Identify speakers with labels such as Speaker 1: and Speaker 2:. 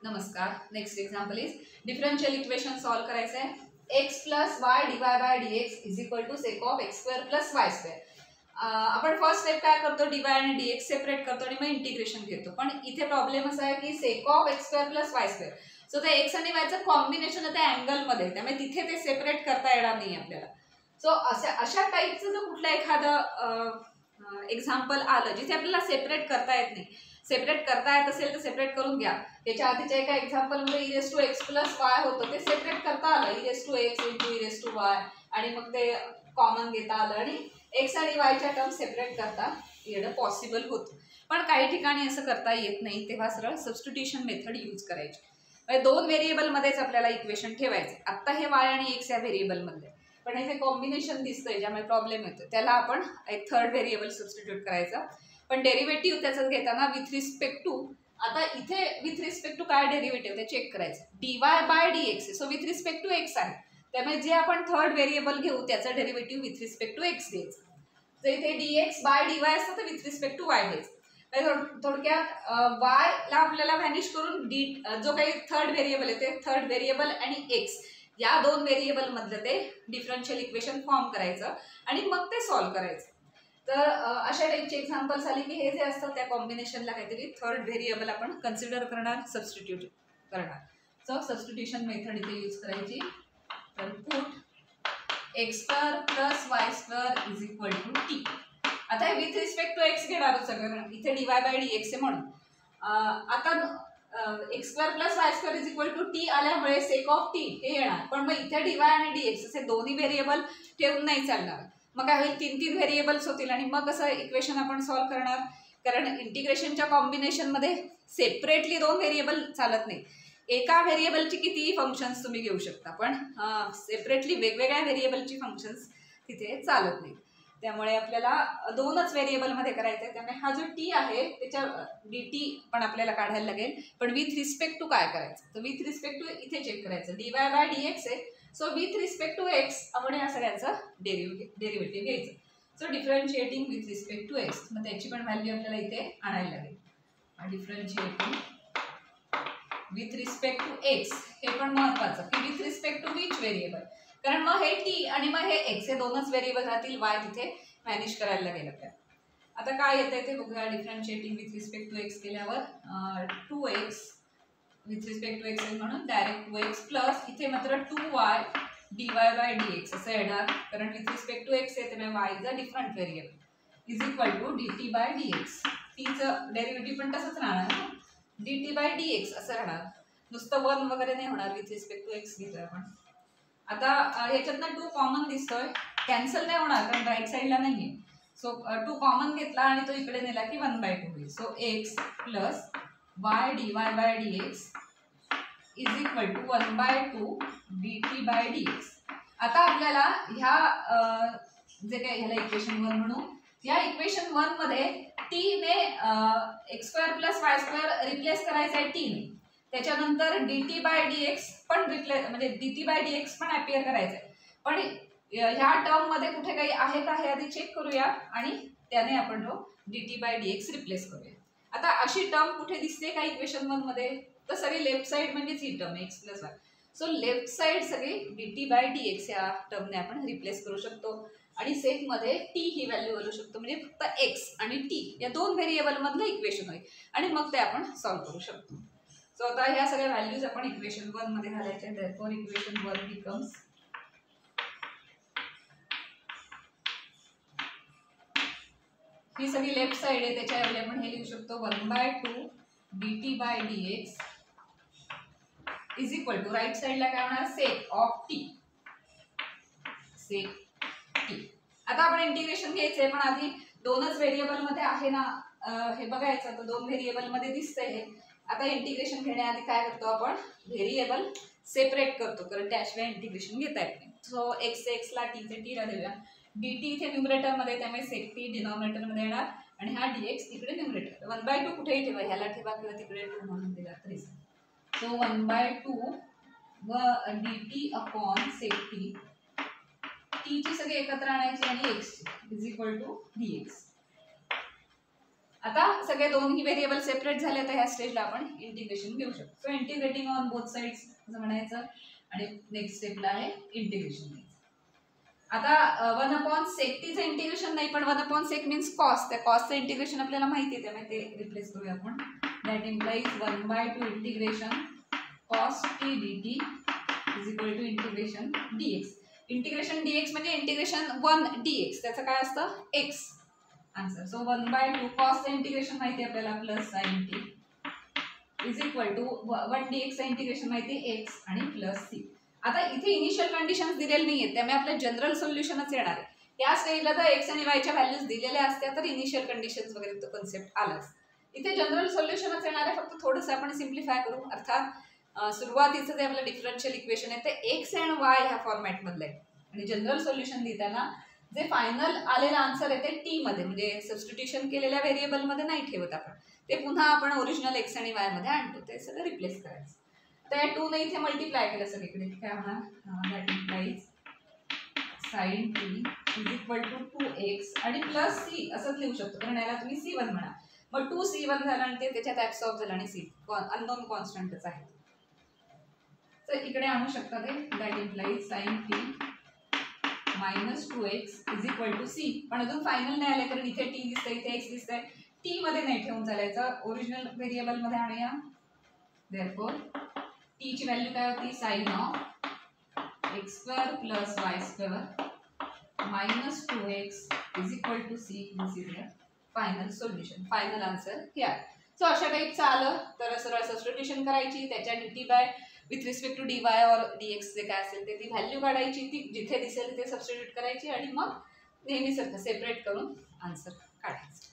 Speaker 1: नमस्कार. Next example is differential equation solve करायचं आहे. X plus Y dy by D x is equal to sec of X square plus Y square. आपण first step काय करतो, dy आणि D x separate करतो आणि मग इंटिग्रेशन घेतो. पण इथे प्रॉब्लेम असा आहे की सेक of X square plus Y square, so ते एक्स आणि वायचं कॉम्बिनेशन त्या अँगलमध्ये, त्यामुळे तिथे ते सेपरेट करता येणार नाही आपल्याला. सो अशा टाईपचं जर कुठलं एखादं एक्झाम्पल आलं जिथे आपल्याला सेपरेट करता येत नाही, सेपरेट करता येत असेल तर सेपरेट करून घ्या. याच्या आधीच्या एका एक्झाम्पलमध्ये e raise to x plus y होतं, ते सेपरेट करता आलं, e raise to x into e raise to y, आणि मग ते कॉमन घेता आलं आणि एक्स आणि वायच्या टर्म सेपरेट करता येणं पॉसिबल होतं. पण काही ठिकाणी असं करता येत नाही, तेव्हा सरळ सबस्टिट्यूशन मेथड यूज करायची. म्हणजे दोन व्हेरिएबलमध्येच आपल्याला इक्वेशन ठेवायचे. आत्ता हे वाय आणि एक्स या व्हेरिएबलमध्ये, पण हे जे कॉम्बिनेशन दिसतंय ज्यामुळे प्रॉब्लेम येतो त्याला आपण एक थर्ड व्हेरिएबल सबस्टिट्यूट करायचा. पण डेरिव्हेटिव्ह त्याचं घेताना विथ रिस्पेक्ट टू, आता इथे विथ रिस्पेक्ट टू काय डेरिव्हेटिव्ह ते चेक करायचं. Dy by D X, so with respect to x आहे, त्यामुळे जे आपण थर्ड व्हेरिएबल घेऊ त्याचं derivative with respect to X घ्यायचं. जर इथे D X by D Y असतं तर विथ रिस्पेक्ट टू वाय घ्यायचं. थोडक्यात वायला आपल्याला व्हॅनिश करून डी जो काही थर्ड व्हेरिएबल आहे ते थर्ड व्हेरिएबल आणि एक्स या दोन व्हेरिएबल मधलं ते डिफरन्शियल इक्वेशन फॉर्म करायचं आणि मग ते सॉल्व्ह करायचं. तर अशा टाईपचे एक्झाम्पल्स आले की हे जे असतं त्या कॉम्बिनेशनला काहीतरी थर्ड व्हेरिएबल आपण कन्सिडर करणार, सबस्टिट्यूट करणार. सो सबस्टिट्यूशन मेथड इथे यूज करायची. तर put X square plus Y square is equal to T. आता हे विथ रिस्पेक्ट टू एक्स घेणार सगळं, इथे डीवाय बाय डी एक्स आहे म्हणून. आता X square plus Y square is equal to T आल्यामुळे सेक ऑफ टी हे येणार. पण मग इथे डीवाय आणि डी एक्स असे दोन्ही व्हेरिएबल ठेवून नाही चालणार. मग काय होईल, तीन तीन व्हेरिएबल्स होतील आणि मग कसं इक्वेशन आपण सॉल्व्ह करणार. कारण इंटिग्रेशनच्या कॉम्बिनेशनमध्ये सेपरेटली दोन व्हेरिएबल चालत नाही. एका व्हेरिएबलची कितीही फंक्शन्स तुम्ही घेऊ शकता, पण सेपरेटली वेगवेगळ्या व्हेरिएबलची फंक्शन्स तिथे चालत नाही. त्यामुळे आपल्याला दोनच व्हेरिएबलमध्ये करायचं आहे. त्यामुळे हा जो टी आहे त्याच्या डी टी पण आपल्याला काढायला लागेल. पण विथ रिस्पेक्ट टू काय करायचं, तर विथ रिस्पेक्ट टू इथे चेक करायचं. डीवाय बाय डी एक्स आहे, so with respect to x आपण या सगळ्यांचं डेरिव्हेटिव्ह घ्यायचं. So differentiating with respect to x, मग त्याची पण व्हॅल्यू आपल्याला इथे आणायला लागेल. Differentiating with respect to x हे पण महत्वाचं की with respect to which variable, कारण मग हे टी आणि मग हे एक्स हे दोनच व्हेरिएबल राहतील, वाय तिथे मॅनेज करायला लागेल आपल्याला. आता काय येतंय ते बघूया. Differentiating with respect to x केल्यावर 2x with respect to x म्हणून डायरेक्ट 2x प्लस इथे मात्र 2y dy by D x असं येणार, कारण विथ रिस्पेक्ट टू एक्स आहे त्यामुळे y is a different variable is equal to d t by D x. टीचं डेरिव्हेटिव्ह पण तसंच राहणार ना, d t by D x असं राहणार. नुसतं 1 वगैरे नाही होणार, विथ रिस्पेक्ट टू एक्स घेतोय आपण. आता ह्याच्यातनं 2 कॉमन दिसतोय, कॅन्सल नाही होणार कारण राईट साईडला नाही आहे. सो 2 कॉमन घेतला आणि तो इकडे नेला की 1/2 होईल. So x plus Y dy by D x is equal to 1/2 d t by D x. आता आपल्याला ह्या जे काही ह्याला इक्वेशन 1 म्हणू, या इक्वेशन 1 मध्ये टी ने x square plus Y square replace करायचं आहे टी ने. त्याच्यानंतर d t by D x पण रिप्लेस, म्हणजे d t by D x पण अपियर करायचं आहे. पण ह्या टर्म मध्ये कुठे काही आहे का हे आधी चेक करूया आणि त्याने आपण तो d t by D x replace करूया. आता अशी टर्म कुठे दिसते का इक्वेशन 1 मध्ये, तर सगळी लेफ्ट साईड म्हणजेच ही term x plus y. So left side सगळी d t by D x या टर्मने आपण रिप्लेस करू शकतो आणि सेक मध्ये टी ही व्हॅल्यू घालू शकतो. म्हणजे फक्त एक्स आणि टी या दोन व्हेरिएबल मधलं इक्वेशन होईल आणि मग ते आपण सॉल्व्ह करू शकतो. सो आता ह्या सगळ्या व्हॅल्यूज आपण इक्वेशन 1 मध्ये घालायच्या. देअरफॉर इक्वेशन 1 बिकम्स ही सगळी लेफ्ट साईड आहे त्याच्याऐवजी आपण हे लिहू शकतो 1/2 d t by D x is equal to right साईडला काय होणार, sec of t. Sec t. आता आपण इंटिग्रेशन घ्यायचंय, पण आधी दोनच व्हेरिएबल मध्ये आहे ना हे बघायचं. तर 2 व्हेरिएबल मध्ये दिसतंय हे. आता इंटिग्रेशन घेण्याआधी काय करतो आपण, व्हेरिएबल सेपरेट करतो, कारण त्याशिवाय इंटिग्रेशन घेता येत नाही. सो एक्स एक्सला टी चे टी ला देऊया. डी टी इथे न्यूमरेटर मध्ये, त्यामुळे सेक टी डिनॉमिनेटर मध्ये येणार आणि हा डी एक्स तिकडे न्यूमरेटर. 1/2 कुठेही ठेवा, ह्याला ठेवा किंवा तिकडे 2 म्हणून दिला तरी. सो 1/2 व d t upon sec t, टी ची सगळे एकत्र आणायची आणि x is equal to d x. आता सगळे दोन्ही व्हेरिएबल सेपरेट झाले तर ह्या स्टेजला आपण इंटिग्रेशन घेऊ शकतो. So integrating on both sides असं म्हणायचं आणि नेक्स्ट स्टेपला आहे इंटिग्रेशन. आता 1/sec इंटिग्रेशन नाही, पण 1/sec मीन्स कॉस. त्या कॉसचं इंटिग्रेशन आपल्याला माहिती आहे, त्यामुळे ते रिप्लेस करूया आपण. That implies 1/2 integration cos t dt is equal to integration dx. Integration dx म्हणजे इंटिग्रेशन 1 dx, त्याचं काय असतं x आन्सर. सो 1/2 कॉसचं इंटिग्रेशन माहिती आहे आपल्याला plus sin t is equal to 1 dx चं इंटिग्रेशन माहिती आहे x आणि प्लस c. आता इथे इनिशियल कंडिशन्स दिलेले नाहीयेत, त्यामुळे आपलं जनरल सोल्युशनच येणार आहे. या स्टेजला जर x आणि y च्या व्हॅल्यूज दिलेल्या असत्या तर इनिशियल कंडिशन्स वगैरे तो कन्सेप्ट आलाच. इथे जनरल सोल्युशनच येणार आहे, फक्त थोडंसं आपण सिम्प्लिफाय करू. अर्थात सुरुवातीचं जे आपलं डिफरन्शियल इक्वेशन आहे ते एक्स अँड वाय ह्या फॉर्मॅट मधलं आहे आणि जनरल सोल्युशन लिहिताना जे फायनल आलेला आन्सर आहे ते टी मध्ये म्हणजे सबस्टिट्यूशन केलेल्या व्हेरिएबल मध्ये नाही ठेवत आपण, ते पुन्हा आपण ओरिजिनल एक्स आणि वाय मध्ये आणतो, ते सगळं रिप्लेस करायचं. तर या 2 ने इथे मल्टिप्लाय केलं सगळीकडे, काय होणार that implies sin t is equal to 2x आणि प्लस c असंच लिहू शकतो, कारण याला तुम्ही c1 म्हणा. मग 2c1 झालं आणि ते त्याच्यात ऍब्सॉर्ब झालं आणि c अननोन कॉन्स्टंटच आहे, तर इकडे आणू शकता ते. That implies sin t minus 2x is equal to c. पण अजून फायनल नाही आले, कारण इथे t दिसतंय, इथे x दिसतंय, t मध्ये नाही ठेवून चालायचं, ओरिजिनल व्हेरिएबल मध्ये आणूया. देअरफॉर t ची व्हॅल्यू काय होती sin of x² plus y² minus 2x is equal to c. This is the final solution, final answer here. So अशा टाईपचं आलं तर सरळ सबस्टिट्यूशन करायची, त्याच्या dt by with respect to dy और dx जे काय असेल ते ती व्हॅल्यू काढायची, ती जिथे दिसेल तिथे सबस्टिट्यूट करायची आणि मग नेहमीसारखं सेपरेट करून आन्सर काढायचं.